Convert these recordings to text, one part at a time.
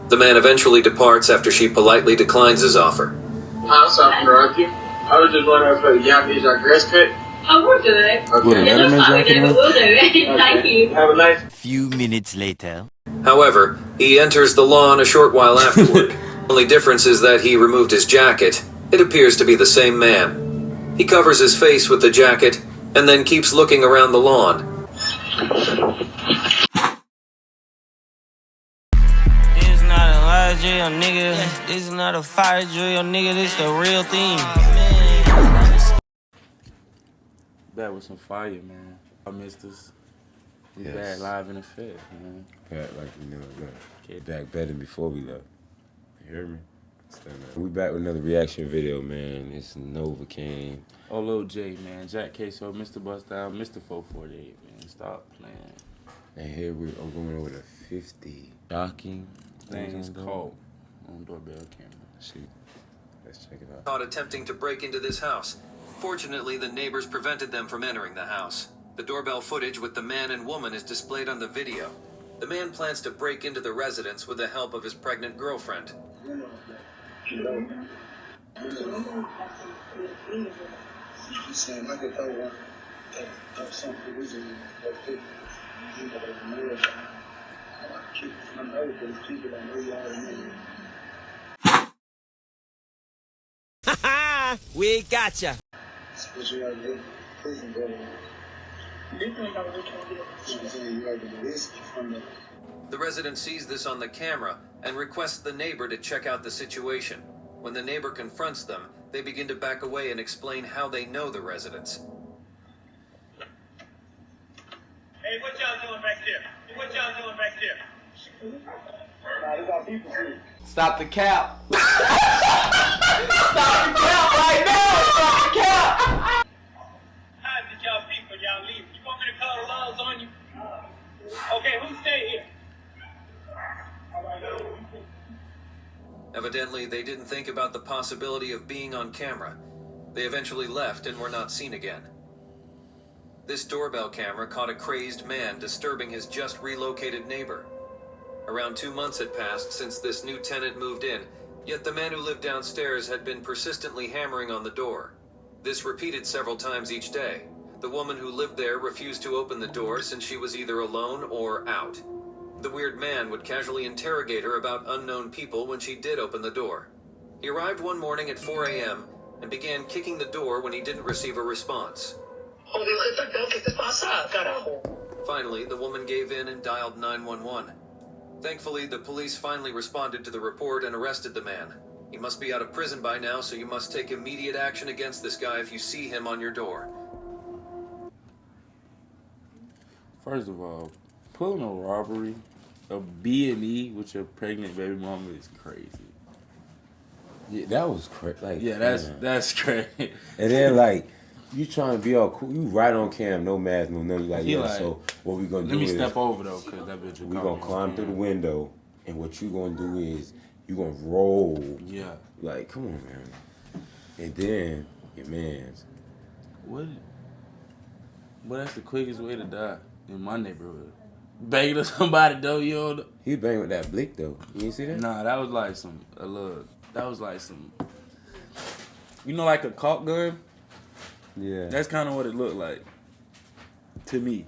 The man eventually departs after she politely declines his offer. Hi, sorry to interrupt you. I was just wondering if y'all need your grass cut. Oh, we'll do it. Okay. It looks like we do, but we'll do it. Thank you. Have a nice... Few minutes later. However, he enters the lawn a short while afterward. The only difference is that he removed his jacket. It appears to be the same man. He covers his face with the jacket and then keeps looking around the lawn. This is not a lie drill, nigga. This is not a fire drill, nigga. This the real thing. Back with some fire, man. I missed us. We back live in effect, man. Back like look. Back better than before we left. You hear me? We back with another reaction video, man. It's Novocaine. Oh, Lil J, man. Jack Queso, Mr. Bust Down, Mr. 448, man. Stop playing. And here I'm going over the 50 shocking Things caught on doorbell camera. See, let's check it out. Caught attempting to break into this house. Fortunately, the neighbors prevented them from entering the house. The doorbell footage with the man and woman is displayed on the video. The man plans to break into the residence with the help of his pregnant girlfriend. We gotcha. The resident sees this on the camera and requests the neighbor to check out the situation. When the neighbor confronts them, they begin to back away and explain how they know the residents. Hey, what y'all doing back there? What y'all doing back there? Stop the cap. Stop the cap right now. Stop the cap. How did y'all people y'all leave? You want me to call the laws on you? Okay, who stay here? Evidently, they didn't think about the possibility of being on camera. They eventually left and were not seen again. This doorbell camera caught a crazed man disturbing his just relocated neighbor. Around 2 months had passed since this new tenant moved in, yet the man who lived downstairs had been persistently hammering on the door. This repeated several times each day. The woman who lived there refused to open the door since she was either alone or out. The weird man would casually interrogate her about unknown people when she did open the door. He arrived one morning at 4 a.m. and began kicking the door when he didn't receive a response. Finally, the woman gave in and dialed 911. Thankfully, the police finally responded to the report and arrested the man. He must be out of prison by now, so you must take immediate action against this guy if you see him on your door. First of all, pulling a robbery, a B&E with your pregnant baby mama is crazy. Yeah, that was crazy. Like, yeah, that's crazy. And then like, you trying to be all cool. You right on cam, no mask, no nothing. Like, yeah, like, so what we gonna do is... Let me step over, though, because that bitch will we gonna climb through the window, and what you gonna do is, you gonna roll. Yeah. Like, come on, man. And then, your man's... What? Well, that's the quickest way to die in my neighborhood. Banging to somebody, though, you know? He banged with that blick, though. You didn't see that? Nah, that was like some, you know, like a caulk gun? Yeah. That's kind of what it looked like to me.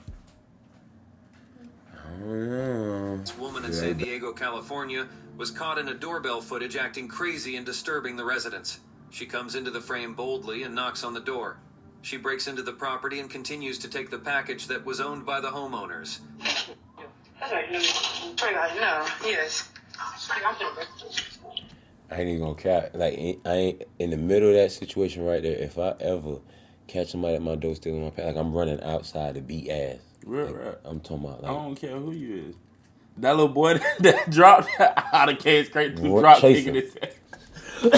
Oh, yeah. This woman in San Diego, California, was caught in a doorbell footage acting crazy and disturbing the residents. She comes into the frame boldly and knocks on the door. She breaks into the property and continues to take the package that was owned by the homeowners. I ain't even gonna cap. Like, I ain't in the middle of that situation right there. If I ever catch somebody at my door stealing my package, like, I'm running outside to beat ass. Right. I'm talking about, like, I don't care who you is. That little boy that dropped out of cage crate to drop kicking his ass. You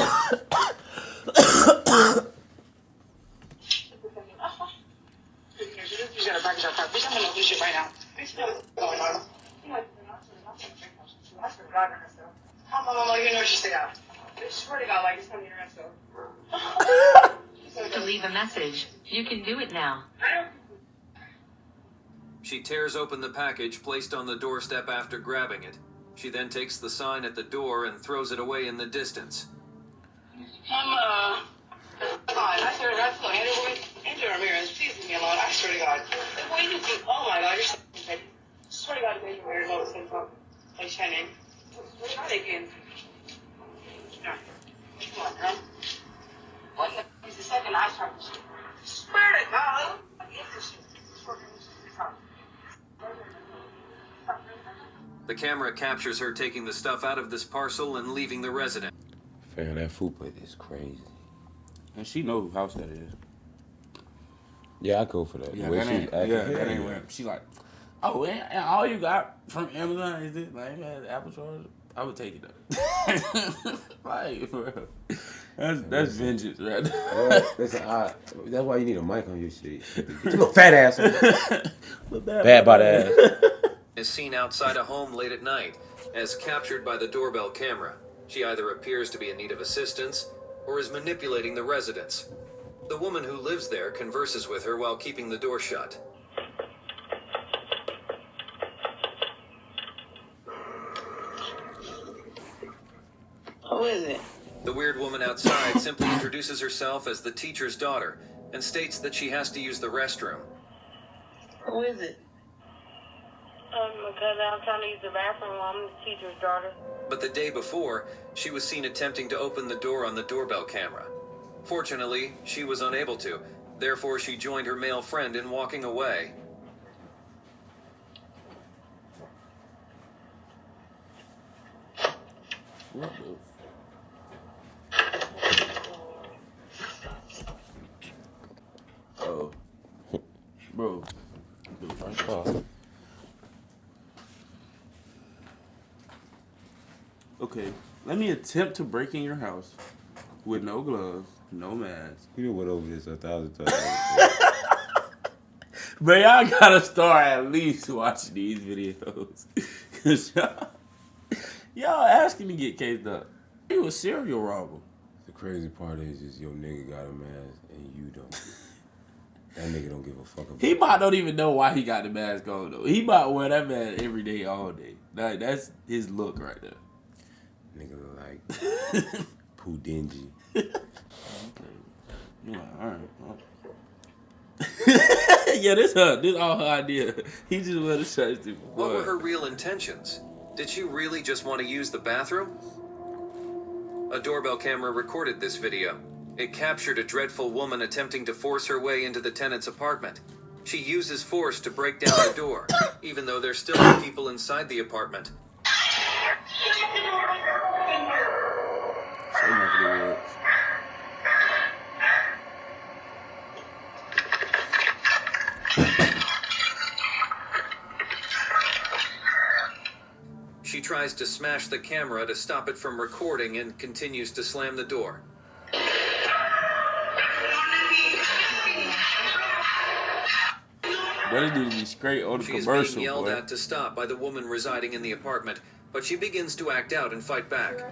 gotta back it up. Bitch, I'm gonna do shit right now. How long you know she stay out? Bitch, swear to God, like it's coming here so. To leave a message, you can do it now. She tears open the package placed on the doorstep after grabbing it. She then takes the sign at the door and throws it away in the distance. I swear to God, Andrew Ramirez, please leave me alone. I swear to God. The way you think, oh my God, you're so petty. I swear to God, Andrew Ramirez knows what's going to talk. Like Shannon. Try it again. Come on, girl. What's that? He's the second I start. Swear to God. The camera captures her taking the stuff out of this parcel and leaving the residence. Fam, that food plate is crazy. And she know whose house that is. Yeah, I go for that. Yeah, The way that she ain't, acting, that ain't right. She like, oh, and all you got from Amazon is this? Like, man, Apple charger? I would take it though. Like, for real. That's vengeance, right? Listen, that's why you need a mic on your shit. You little fat ass. Bad by the ass. Is seen outside a home late at night, as captured by the doorbell camera. She either appears to be in need of assistance or is manipulating the residents. The woman who lives there converses with her while keeping the door shut. Who is it? The weird woman outside simply introduces herself as the teacher's daughter and states that she has to use the restroom. Who is it? Because I'm trying to use the bathroom. I'm the teacher's daughter. But the day before, she was seen attempting to open the door on the doorbell camera. Fortunately, she was unable to. Therefore, she joined her male friend in walking away. What the? Oh. Bro. The first call. Okay, let me attempt to break in your house with no gloves, no mask. You done went over this 1,000 times. But y'all gotta start at least watching these videos. Cause y'all asking to get cased up. You a serial robber. The crazy part is your nigga got a mask and you don't. That nigga don't give a fuck about He might don't even know why he got the mask on though. He might wear that mask every day, all day. That's his look right there. Nigga look like poo dingy. Okay. You're like, alright. Well. Yeah, this all her idea. He just wanted to shut his What were her real intentions? Did she really just want to use the bathroom? A doorbell camera recorded this video. It captured a dreadful woman attempting to force her way into the tenant's apartment. She uses force to break down the door, even though there's still people inside the apartment. She tries to smash the camera to stop it from recording and continues to slam the door. But it need to be straight on the She's commercial, being yelled boy. at to stop by the woman residing in the apartment, but she begins to act out and fight back.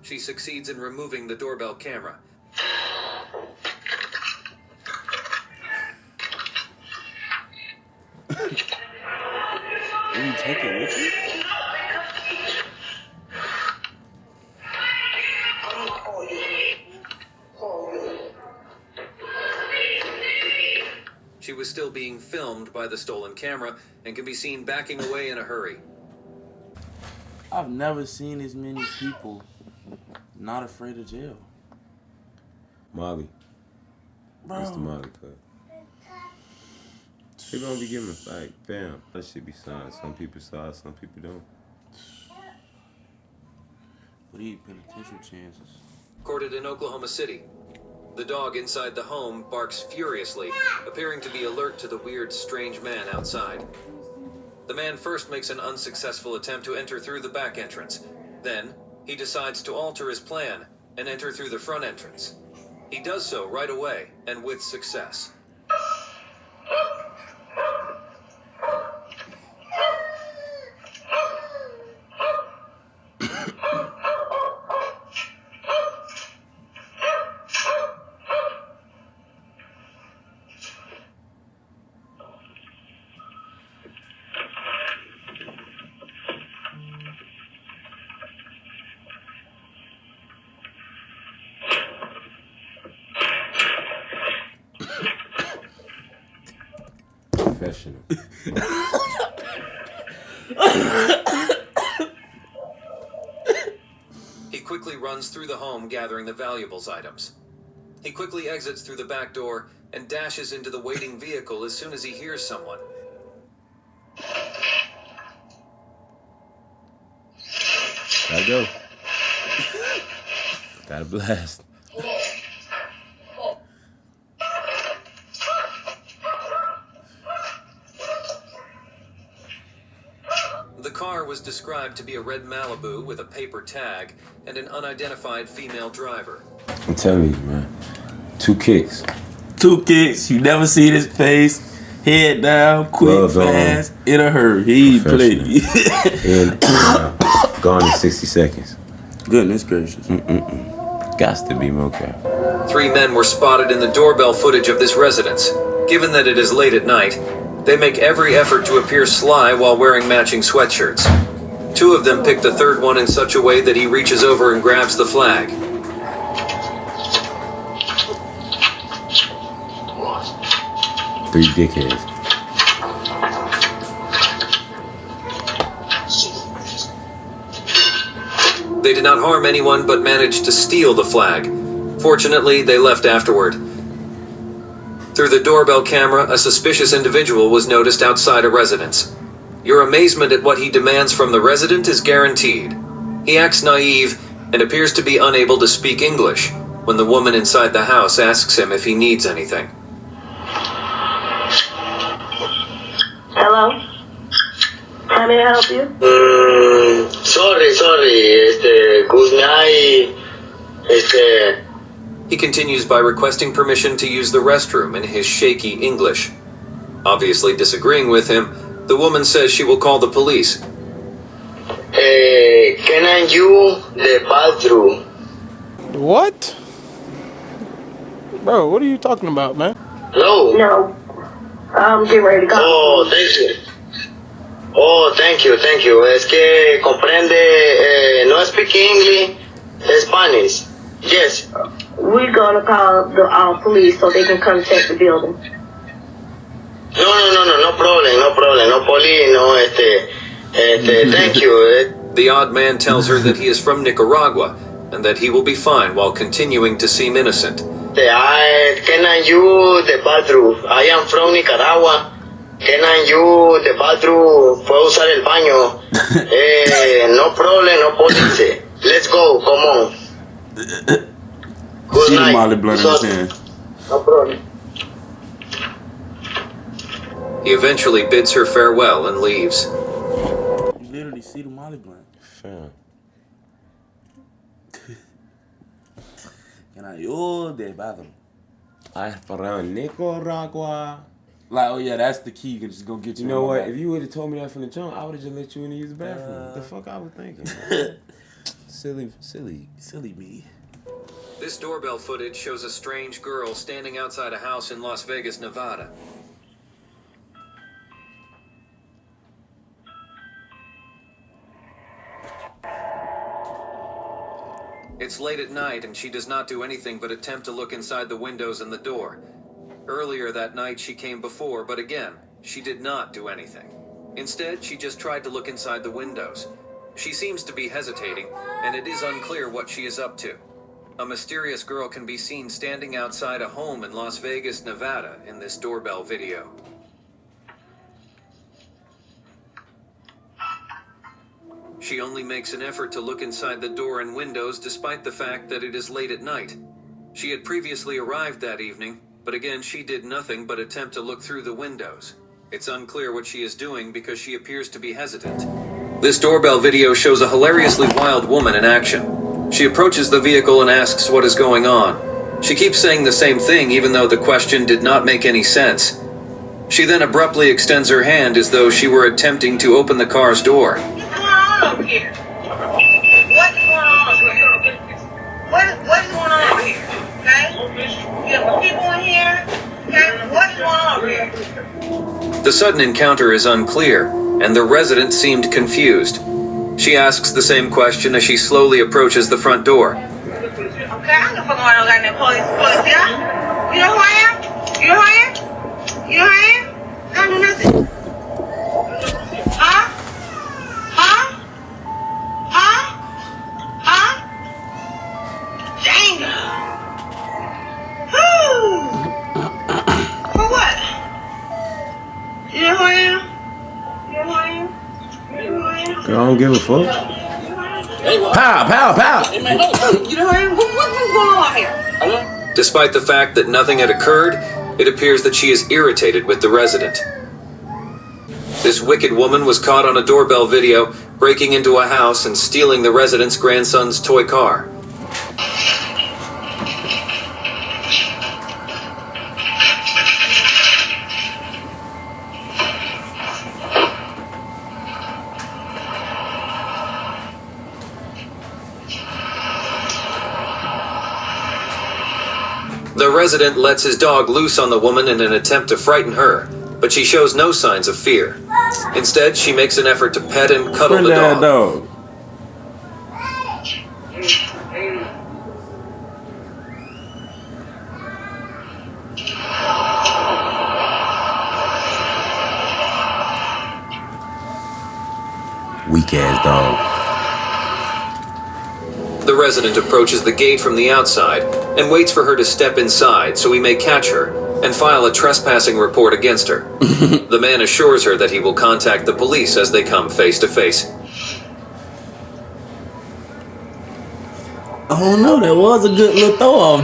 She succeeds in removing the doorbell camera. Will you take it with you? She was still being filmed by the stolen camera and can be seen backing away in a hurry. I've never seen as many people not afraid of jail. Molly. Bro. Mr. Molly Club. People don't be giving a like, fam. That shit be signed. Some people sign, some people don't. What do you penitentiary chances? Recorded in Oklahoma City. The dog inside the home barks furiously, appearing to be alert to the weird, strange man outside. The man first makes an unsuccessful attempt to enter through the back entrance. Then, he decides to alter his plan and enter through the front entrance. He does so right away, and with success. Professional. He quickly runs through the home gathering the valuables items. He quickly exits through the back door and dashes into the waiting vehicle as soon as he hears someone. Gotta go. Gotta blast. The car was described to be a red Malibu with a paper tag and an unidentified female driver. I'm telling you, man. 2 kicks. 2 kicks. You never see his face. Head down, quick, Gloves fast, in a hurry. He played. And gone in 60 seconds. Goodness gracious. Gots to be mocap. 3 men were spotted in the doorbell footage of this residence. Given that it is late at night, they make every effort to appear sly while wearing matching sweatshirts. 2 of them pick the third one in such a way that he reaches over and grabs the flag. Three dickheads. They did not harm anyone but managed to steal the flag. Fortunately, they left afterward. Through the doorbell camera, a suspicious individual was noticed outside a residence. Your amazement at what he demands from the resident is guaranteed. He acts naive and appears to be unable to speak English when the woman inside the house asks him if he needs anything. Hello? How may I help you? Sorry, good night, He continues by requesting permission to use the restroom in his shaky English. Obviously disagreeing with him, the woman says she will call the police. Can I use the bathroom? What? Bro, what are you talking about, man? Hello? No. I'm getting ready to go. Oh, thank you. Oh, thank you. Es que comprende, no speak English, Spanish. Yes. We're gonna call the police so they can come check the building. No problem, no police, no, thank you. The odd man tells her that he is from Nicaragua and that he will be fine while continuing to seem innocent. Can I use the bathroom? I am from Nicaragua. Can I use the bathroom? ¿Puedo usar el baño? No problem, no police. Let's go, come on. Good night. Molly blunt in his hand. No problem. He eventually bids her farewell and leaves. You literally see the Molly blunt. Fam. Can I use the bathroom? I from Nicaragua. Like, oh yeah, that's the key. You can just go get You know what? If you would have told me that from the jump, I would have just let you in and use the bathroom. The fuck I was thinking. Silly me. This doorbell footage shows a strange girl standing outside a house in Las Vegas, Nevada. It's late at night and she does not do anything but attempt to look inside the windows and the door. Earlier that night she came before, but again, she did not do anything. Instead, she just tried to look inside the windows. She seems to be hesitating, and it is unclear what she is up to. A mysterious girl can be seen standing outside a home in Las Vegas, Nevada in this doorbell video. She only makes an effort to look inside the door and windows despite the fact that it is late at night. She had previously arrived that evening, but again she did nothing but attempt to look through the windows. It's unclear what she is doing because she appears to be hesitant. This doorbell video shows a hilariously wild woman in action. She approaches the vehicle and asks what is going on. She keeps saying the same thing even though the question did not make any sense. She then abruptly extends her hand as though she were attempting to open the car's door. What's going on over here? What? The sudden encounter is unclear, and the resident seemed confused. She asks the same question as she slowly approaches the front door. Okay, I'm the fucking one who got that police, yeah? You know who I am? You know who I am? You know who I am? I don't do nothing. Huh? Huh? Huh? Huh? Dang. Whew. For what? You know who I am? You know who I am? You know who I am? I don't give a fuck. Pow, pow, pow. You know who I am? What's going on here? Despite the fact that nothing had occurred, it appears that she is irritated with the resident. This wicked woman was caught on a doorbell video, breaking into a house and stealing the resident's grandson's toy car. The resident lets his dog loose on the woman in an attempt to frighten her, but she shows no signs of fear. Instead, she makes an effort to pet and cuddle the dog. Weak ass dog. The resident approaches the gate from the outside and waits for her to step inside so he may catch her and file a trespassing report against her. The man assures her that he will contact the police as they come face to face. Oh no, that was a good little throw off.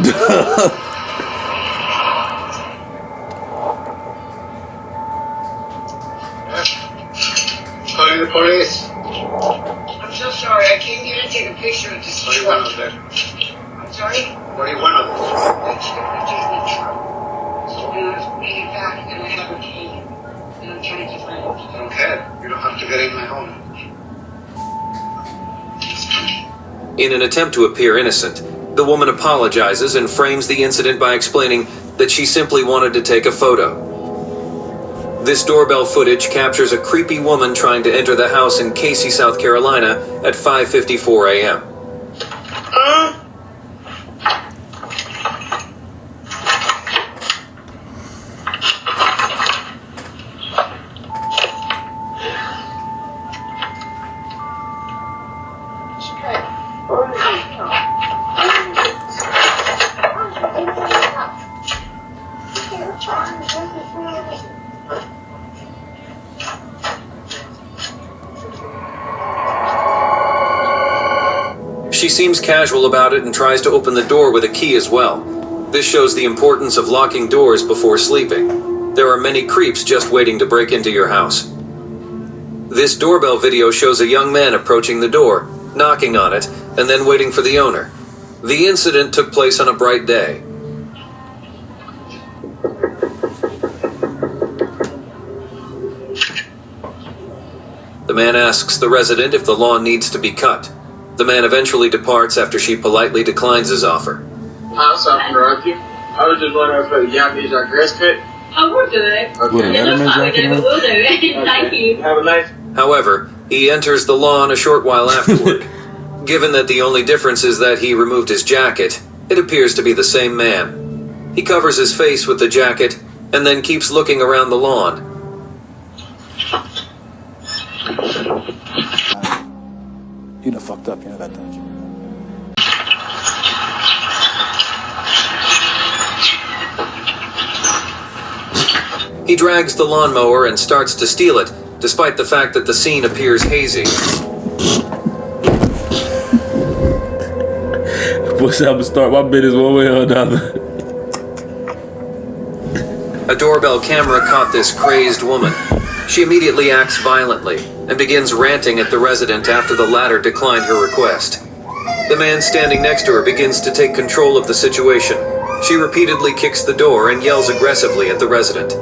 Calling the police. I'm so sorry. I came here to take a picture of this truck. I'm sorry? What do you want of us? That truck is my truck. And I was paying it back, and I haven't paid it. And I'm trying to get my home. I don't care. You don't have to get in my home. In an attempt to appear innocent, the woman apologizes and frames the incident by explaining that she simply wanted to take a photo. This doorbell footage captures a creepy woman trying to enter the house in Casey, South Carolina at 5:54 a.m. She seems casual about it and tries to open the door with a key as well. This shows the importance of locking doors before sleeping. There are many creeps just waiting to break into your house. This doorbell video shows a young man approaching the door, knocking on it, and then waiting for the owner. The incident took place on a bright day. The man asks the resident if the lawn needs to be cut. The man eventually departs after she politely declines his offer. Hi, sorry to interrupt you. I was just wondering if y'all need your grass cut. Oh, we'll do it. Okay. It looks like we do, but we'll do it. Thank you. Have a nice. However, he enters the lawn a short while afterward. Given that the only difference is that he removed his jacket, it appears to be the same man. He covers his face with the jacket and then keeps looking around the lawn. You done fucked up, you know that, don't you? He drags the lawnmower and starts to steal it, despite the fact that the scene appears hazy. What's up? Start my business one way or another. A doorbell camera caught this crazed woman. She immediately acts violently and begins ranting at the resident after the latter declined her request. The man standing next to her begins to take control of the situation. She repeatedly kicks the door and yells aggressively at the resident.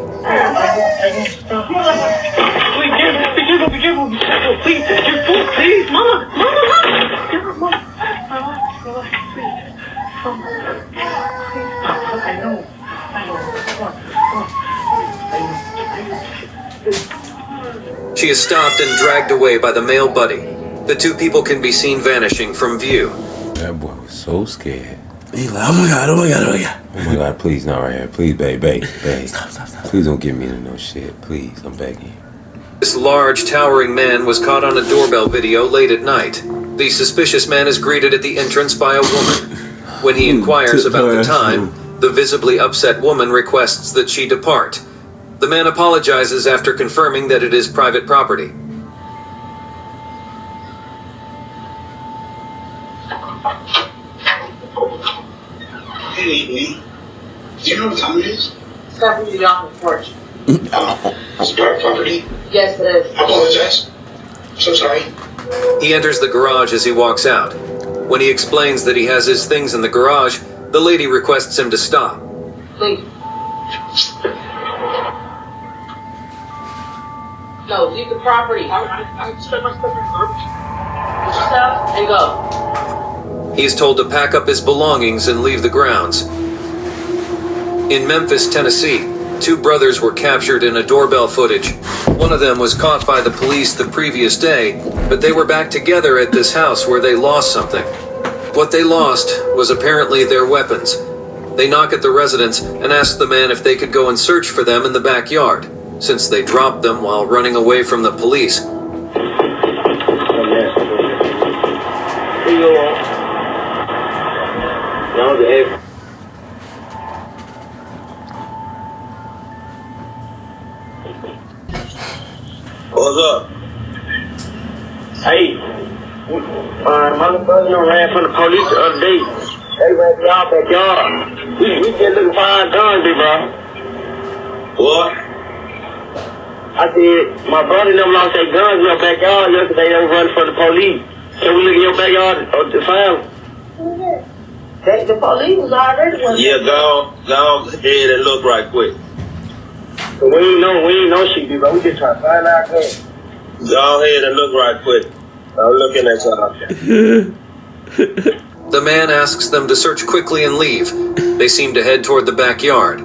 Please, Mama. She is stopped and dragged away by the male buddy. The two people can be seen vanishing from view. That boy was so scared. He's like, oh my God, oh my God, oh my God. Oh my God, please, not right here. Please, babe. Stop. Please don't get me into no shit. Please, I'm begging. This large, towering man was caught on a doorbell video late at night. The suspicious man is greeted at the entrance by a woman. When he inquires about the time, the visibly upset woman requests that she depart. The man apologizes after confirming that it is private property. Good evening. Do you know what time it is? It's time for you to get off the porch. It's private property. Yes, it is. I apologize. I'm so sorry. He enters the garage as he walks out. When he explains that he has his things in the garage, the lady requests him to stop. Leave. No, leave the property. I spent my stuff in garbage. Get your stuff and go. He is told to pack up his belongings and leave the grounds. In Memphis, Tennessee, two brothers were captured in a doorbell footage. One of them was caught by the police the previous day, but they were back together at this house where they lost something. What they lost was apparently their weapons. They knock at the residence and ask the man if they could go and search for them in the backyard, since they dropped them while running away from the police. What's up? Hey, my brother ran from the police the other day. They ran me out backyard. We just looking for our guns, big bro. What? I said, my brother and them lost their guns in your backyard yesterday. They were running from the police. Can we look in your backyard to find them? The police was already one. Yeah, go ahead and look right quick. So we ain't know shit, big bro. We just trying to find our guns. Go ahead and look right quick. I'm looking at something. The man asks them to search quickly and leave. They seem to head toward the backyard.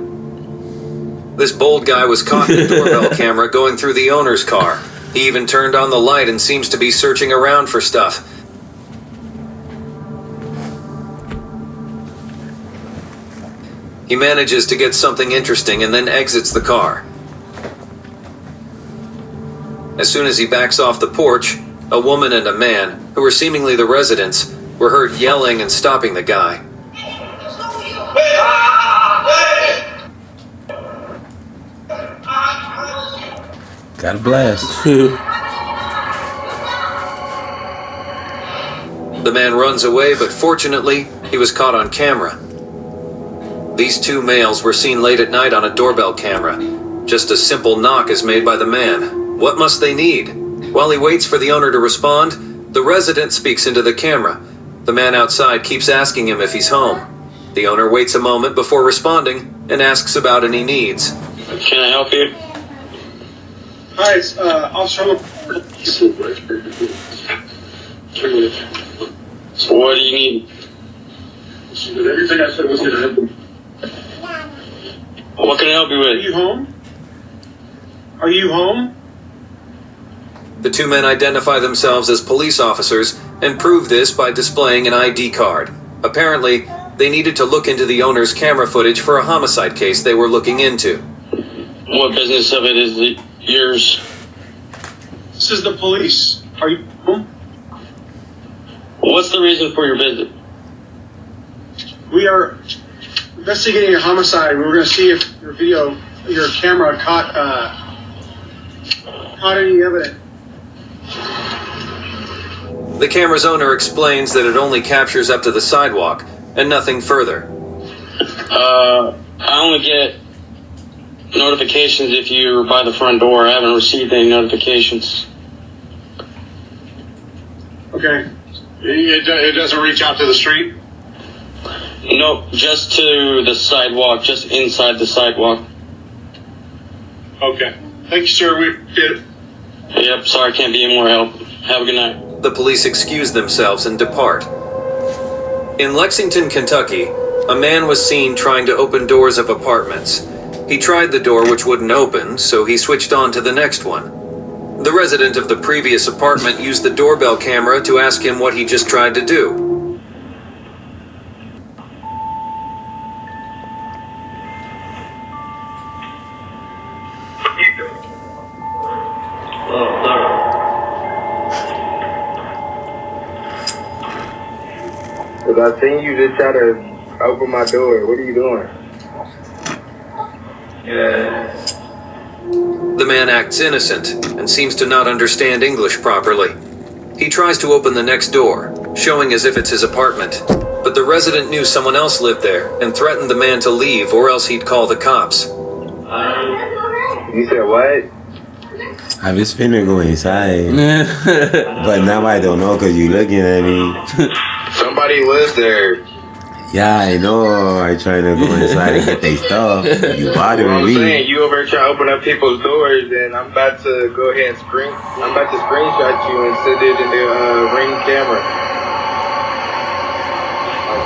This bold guy was caught in a doorbell camera going through the owner's car. He even turned on the light and seems to be searching around for stuff. He manages to get something interesting and then exits the car. As soon as he backs off the porch, a woman and a man, who were seemingly the residents, were heard yelling and stopping the guy. Got a blast. The man runs away, but fortunately, he was caught on camera. These two males were seen late at night on a doorbell camera. Just a simple knock is made by the man. What must they need? While he waits for the owner to respond, the resident speaks into the camera. The man outside keeps asking him if he's home. The owner waits a moment before responding and asks about any needs. Can I help you? Hi, it's Officer. So what do you need? Everything I said was going to happen. What can I help you with? Are you home? Are you home? The two men identify themselves as police officers and prove this by displaying an ID card. Apparently, they needed to look into the owner's camera footage for a homicide case they were looking into. What business of it is it yours? This is the police. Are you home? What's the reason for your visit? We are investigating a homicide. We were going to see if your camera caught any evidence. The camera's owner explains that it only captures up to the sidewalk and nothing further. I only get notifications if you're by the front door. I haven't received any notifications. Okay. It doesn't reach out to the street? Nope, just to the sidewalk, just inside the sidewalk. Okay. Thank you, sir. We did it. Yep, sorry, can't be any more help. Have a good night. The police excuse themselves and depart. In Lexington, Kentucky, a man was seen trying to open doors of apartments. He tried the door which wouldn't open, so he switched on to the next one. The resident of the previous apartment used the doorbell camera to ask him what he just tried to do. Because I seen you just try to open my door. What are you doing? Yeah. The man acts innocent and seems to not understand English properly. He tries to open the next door, showing as if it's his apartment. But the resident knew someone else lived there and threatened the man to leave or else he'd call the cops. You said what? I was finna go inside. But now I don't know because you looking at me. Somebody lives there. Yeah, I know. I trying to go inside and get their stuff. You bothering I'm me. saying, you over here trying to open up people's doors, and I'm about to go ahead and screenshot you and send it in the Ring camera.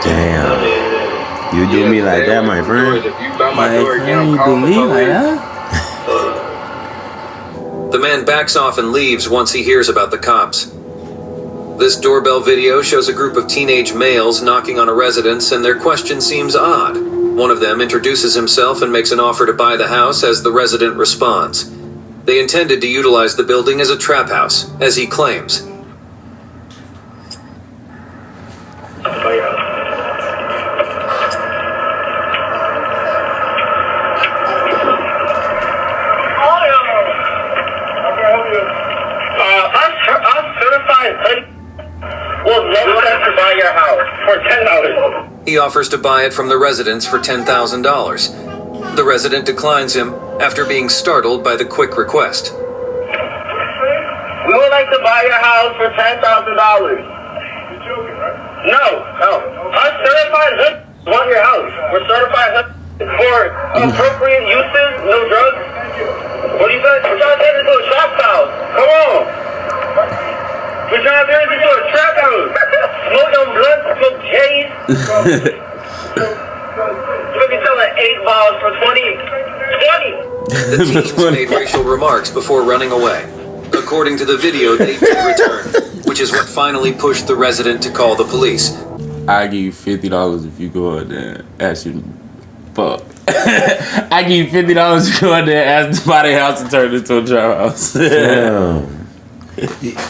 Damn. You do me like that, my friend? If you by my door again, I'm calling the police. The man backs off and leaves once he hears about the cops. This doorbell video shows a group of teenage males knocking on a residence, and their question seems odd. One of them introduces himself and makes an offer to buy the house as the resident responds. They intended to utilize the building as a trap house, as he claims. He offers to buy it from the residents for $10,000. The resident declines him after being startled by the quick request. We would like to buy your house for $10,000. You're joking, right? No. Us certified hoods want your house. We're certified hoods for appropriate uses, no drugs. What do you guys? We're trying to turn this into a trap house. Come on. We're trying to turn this into a trap house. Smoke on blood, smoke J's. We'll be selling 8 balls for 20. The teens made racial remarks before running away. According to the video, they did return, which is what finally pushed the resident to call the police. I give you $50 if you go in there and ask you fuck. I give you $50 to go in there and ask to buy the house and turn it into a trap house. Damn.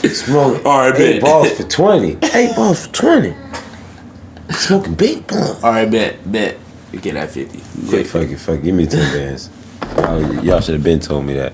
Smoking 8 balls for 20. 8 balls for 20. Smoking big blunt. Alright, bet. You get that 50. Quick, fuck it. Give me 10 bands. Y'all should have been told me that.